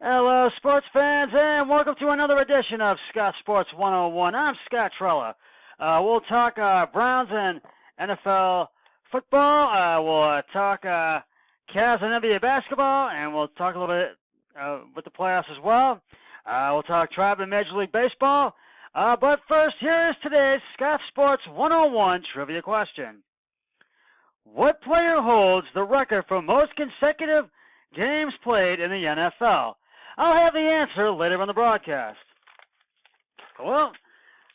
Hello, sports fans, and welcome to another edition of Scott Sports 101. I'm Scott Trella. We'll talk Browns and NFL football. We'll talk Cavs and NBA basketball, and we'll talk a little bit with the playoffs as well. We'll talk Tribe and Major League Baseball. But first, here is today's Scott Sports 101 trivia question. What player holds the record for most consecutive games played in the NFL? I'll have the answer later on the broadcast. Well,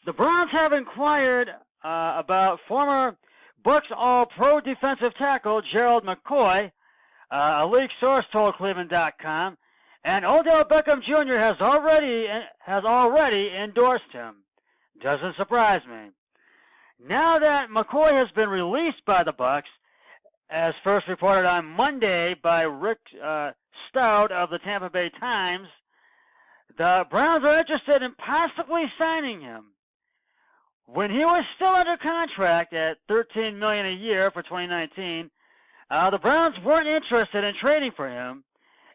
the Browns have inquired about former Bucs All-Pro defensive tackle Gerald McCoy. A league source told Cleveland.com, and Odell Beckham Jr. has already endorsed him. Doesn't surprise me. Now that McCoy has been released by the Bucs, as first reported on Monday by Rick Stout of the Tampa Bay Times, the Browns are interested in possibly signing him. When he was still under contract at $13 million a year for 2019, the Browns weren't interested in trading for him,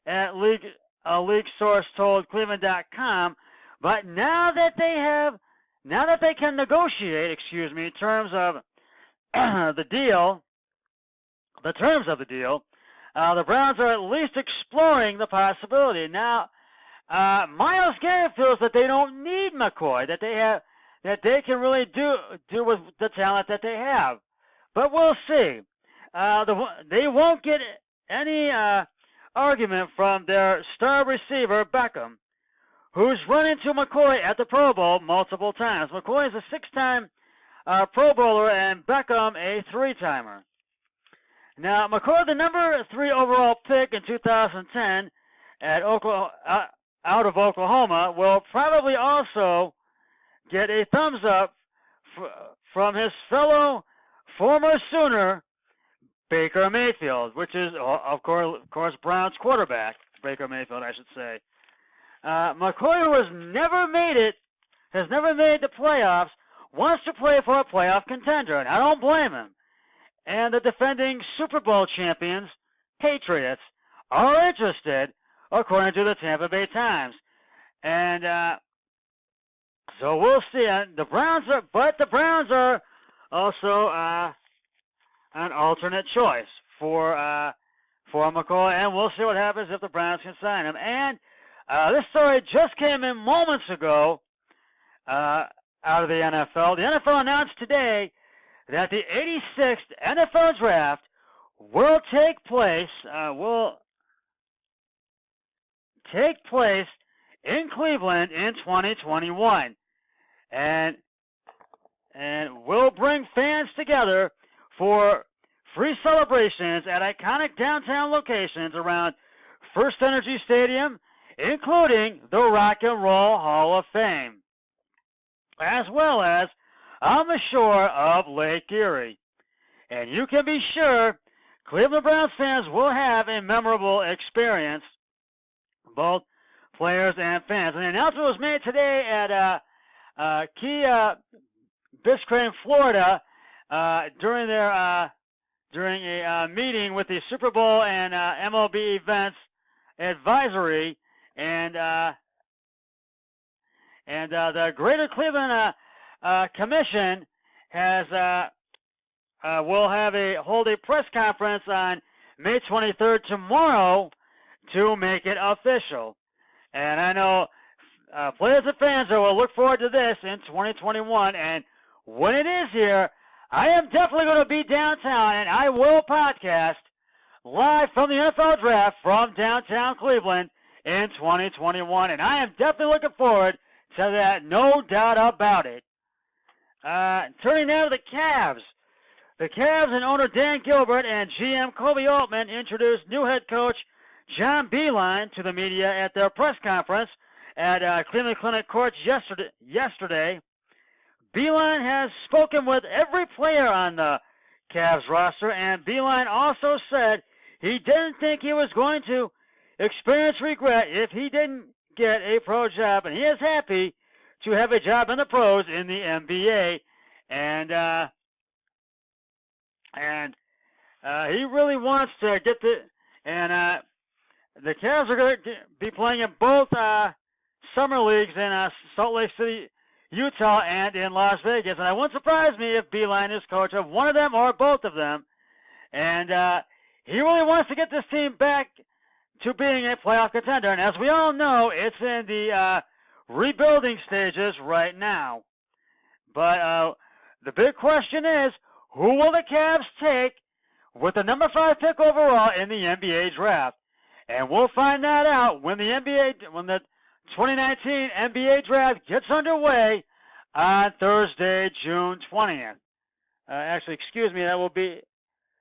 a league source told Cleveland.com. But now that they can negotiate, terms of the deal. The Browns are at least exploring the possibility. Now, Myles Garrett feels that they don't need McCoy, that they can really do with the talent that they have. But we'll see. They won't get any argument from their star receiver, Beckham, who's run into McCoy at the Pro Bowl multiple times. McCoy is a 6-time Pro Bowler and Beckham a 3-timer. Now, McCoy, the number 3 overall pick in 2010 out of Oklahoma, will probably also get a thumbs up from his fellow former Sooner, Baker Mayfield, which is, of course, Browns quarterback, Baker Mayfield, I should say. McCoy, who has never made the playoffs, wants to play for a playoff contender, and I don't blame him. And the defending Super Bowl champions, Patriots, are interested, according to the Tampa Bay Times. And so we'll see. The Browns are also an alternate choice for McCoy, and we'll see what happens if the Browns can sign him. And this story just came in moments ago out of the NFL. The NFL announced today that the 86th NFL Draft will take place in Cleveland in 2021, and will bring fans together for free celebrations at iconic downtown locations around First Energy Stadium, including the Rock and Roll Hall of Fame, as well as on the shore of Lake Erie. And you can be sure Cleveland Browns fans will have a memorable experience, both players and fans. And the announcement was made today at Key Biscayne, Florida, during a meeting with the Super Bowl and MLB Events Advisory, and the Greater Cleveland Commission will hold a press conference on May 23rd tomorrow to make it official. And I know players and fans will look forward to this in 2021. And when it is here, I am definitely going to be downtown, and I will podcast live from the NFL Draft from downtown Cleveland in 2021. And I am definitely looking forward to that, no doubt about it. Turning now to the Cavs. The Cavs and owner Dan Gilbert and GM Kobe Altman introduced new head coach John Beilein to the media at their press conference at Cleveland Clinic Courts yesterday. Beilein has spoken with every player on the Cavs roster, and Beilein also said he didn't think he was going to experience regret if he didn't get a pro job, and he is happy to have a job in the pros in the NBA, and he really wants to get the and the Cavs are going to be playing in both summer leagues in Salt Lake City, Utah, and in Las Vegas. And it wouldn't surprise me if Beeline is coach of one of them or both of them. And he really wants to get this team back to being a playoff contender. And as we all know, it's in the rebuilding stages right now. But the big question is, who will the Cavs take with the number 5 pick overall in the NBA draft? And we'll find that out when the 2019 NBA draft gets underway on Thursday, June 20th. Actually, excuse me, that will be,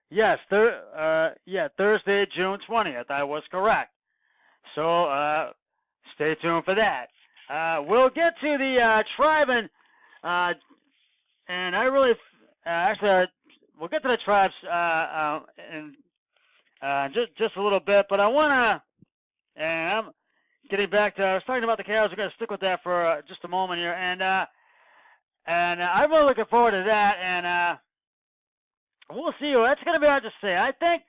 yes, Thursday, June 20th. I was correct. So stay tuned for that. We'll get to the Tribe and I really, we'll get to the Tribes in just a little bit, but I want to, and I'm getting back to, I was talking about the Cavs. We're going to stick with that for just a moment here, and I'm really looking forward to that, and we'll see who that's going to be hard to say. I think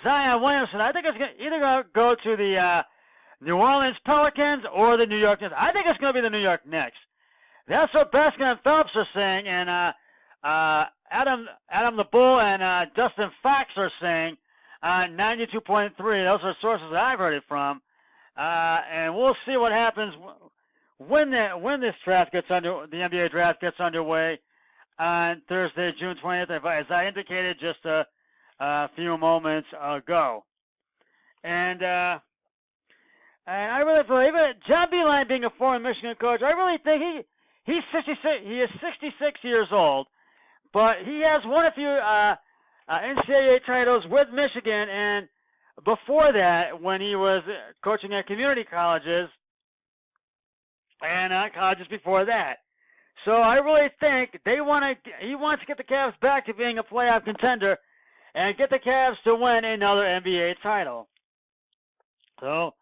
Zion Williamson, I think it's either going to go to the New Orleans Pelicans or the New York Knicks. I think it's going to be the New York Knicks. That's what Baskin and Phelps are saying, and Adam the Bull and Dustin Fox are saying 92.3. Those are sources that I've heard it from, and we'll see what happens when this draft gets under the NBA draft gets underway on Thursday, June 20th, as I indicated just a few moments ago, and I really believe it. John Beilein being a former Michigan coach, I really think he's 66. He is 66 years old, but he has won a few NCAA titles with Michigan, and before that, when he was coaching at community colleges and colleges before that. So I really think he wants to get the Cavs back to being a playoff contender and get the Cavs to win another NBA title. So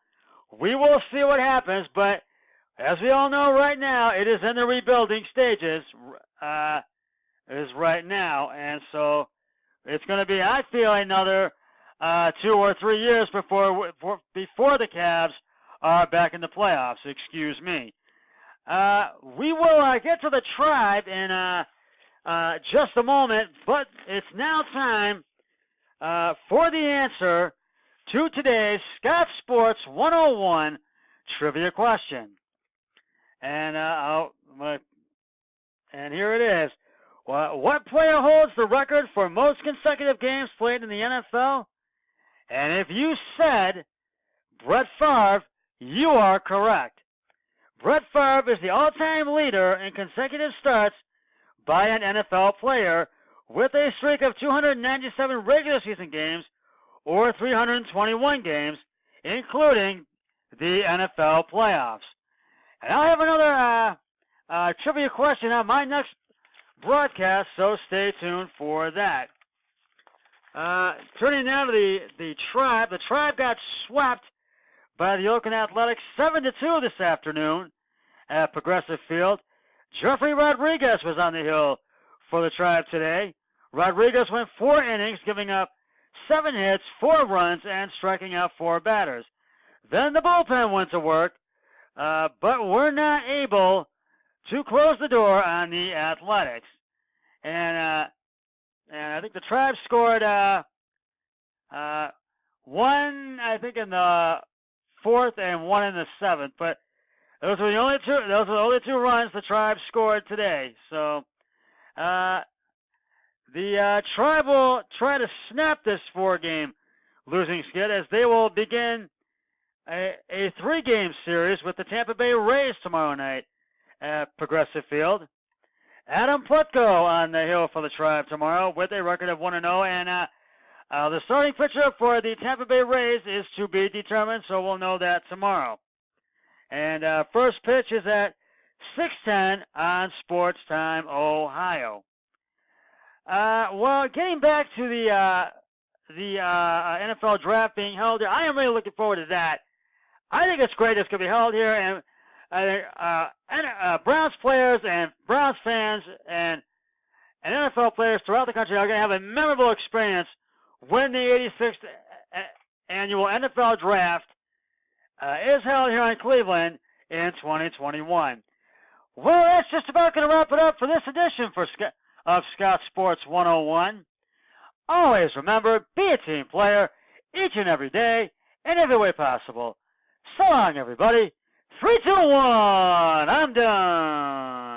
we will see what happens, but as we all know right now, it is in the rebuilding stages. It is right now, and so it's going to be, I feel, another 2 or 3 years before the Cavs are back in the playoffs. Excuse me. We will get to the Tribe in just a moment, but it's now time for the answer to today's Scott Sports 101 trivia question. And and here it is. What player holds the record for most consecutive games played in the NFL? And if you said Brett Favre, you are correct. Brett Favre is the all-time leader in consecutive starts by an NFL player with a streak of 297 regular season games or 321 games, including the NFL playoffs. And I'll have another trivia question on my next broadcast, so stay tuned for that. Turning now to the Tribe. The Tribe got swept by the Oakland Athletics 7-2 this afternoon at Progressive Field. Jeffrey Rodriguez was on the hill for the Tribe today. Rodriguez went 4 innings, giving up 7 hits, 4 runs, and striking out 4 batters. Then the bullpen went to work, but were not able to close the door on the Athletics. And I think the Tribe scored 1, I think, in the 4th and 1 in the 7th. But those were the only 2 runs the Tribe scored today. So the Tribe will try to snap this 4-game losing skid as they will begin a 3-game series with the Tampa Bay Rays tomorrow night at Progressive Field. Adam Plutko on the hill for the Tribe tomorrow with a record of 1-0, and the starting pitcher for the Tampa Bay Rays is to be determined, so we'll know that tomorrow. And first pitch is at 6:10 on Sports Time, Ohio. Well, getting back to the NFL draft being held here, I am really looking forward to that. I think it's great it's going to be held here, and Browns players and Browns fans and NFL players throughout the country are going to have a memorable experience when the 86th annual NFL Draft is held here in Cleveland in 2021. Well, that's just about going to wrap it up for this edition of Scott Sports 101. Always remember, be a team player each and every day in every way possible. So long, everybody. 3, 2, 1. I'm done.